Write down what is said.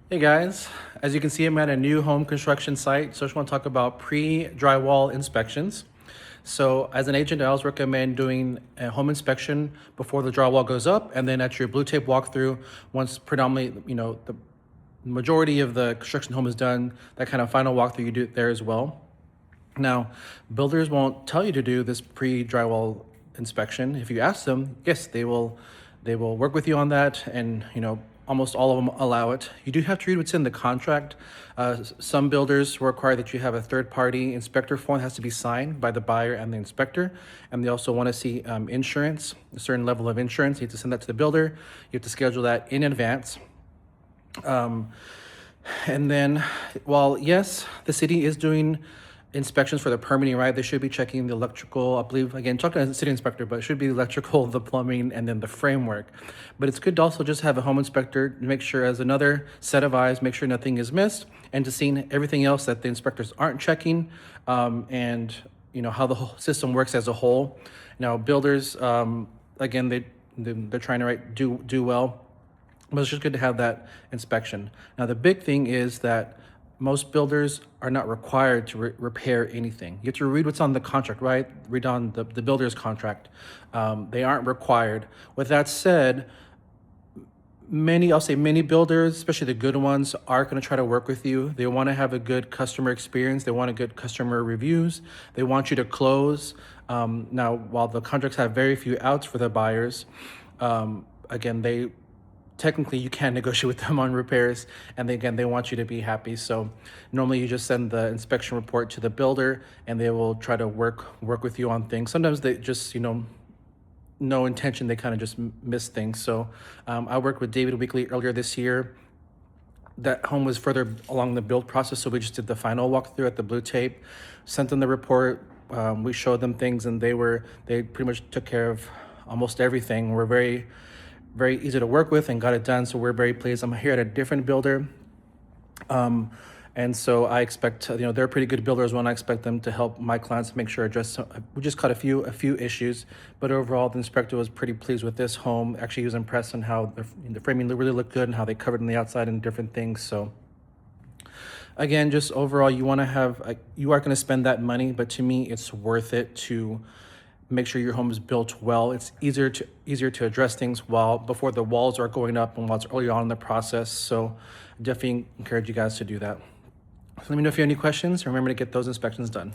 Hey guys, as you can see, I'm at a new home construction site. So I just want to talk about pre-drywall inspections. So as an agent, I always recommend doing a home inspection before the drywall goes up, and then at your blue tape walkthrough, once predominantly, the majority of the construction home is done, that kind of final walkthrough you do it there as well. Now, builders won't tell you to do this pre-drywall inspection. If you ask them, yes, they will work with you on that, and almost all of them allow it. You do have to read what's in the contract. Some builders require that you have a third-party inspector form that has to be signed by the buyer and the inspector, and they also want to see insurance, a certain level of insurance. You have to send that to the builder. You have to schedule that in advance. And then, while yes, the city is doing inspections for the permitting, right? They should be checking the electrical, I believe, again, talking as a city inspector, but it should be the electrical, the plumbing, and then the framework. But it's good to also just have a home inspector make sure, as another set of eyes, make sure nothing is missed, and to see everything else that the inspectors aren't checking, and how the whole system works as a whole. Now, builders, again, they're trying to do well. But it's just good to have that inspection. Now, the big thing is that most builders are not required to repair anything. You have to read what's on the contract, right? Read on the builder's contract. They aren't required. With that said, I'll say many builders, especially the good ones, are going to try to work with you. They want to have a good customer experience. They want a good customer reviews. They want you to close. Now, while the contracts have very few outs for the buyers, again, technically you can negotiate with them on repairs, and they want you to be happy. So normally you just send the inspection report to the builder, and they will try to work with you on things. Sometimes they just no intention, they kind of just miss things. So I worked with David Weekly earlier this year. That home was further along the build process, so we just did the final walkthrough at the blue tape, sent them the report. We showed them things, and they pretty much took care of almost everything. We're very easy to work with and got it done. So we're very pleased. I'm here at a different builder. And so I expect, they're a pretty good builder as well, and I expect them to help my clients make sure we just caught a few issues, but overall the inspector was pretty pleased with this home. Actually, he was impressed on how the framing really looked good and how they covered on the outside and different things. So again, just overall, you are going to spend that money, but to me, it's worth it to make sure your home is built well. It's easier to address things before the walls are going up and while it's early on in the process. So definitely encourage you guys to do that. So let me know if you have any questions. Remember to get those inspections done.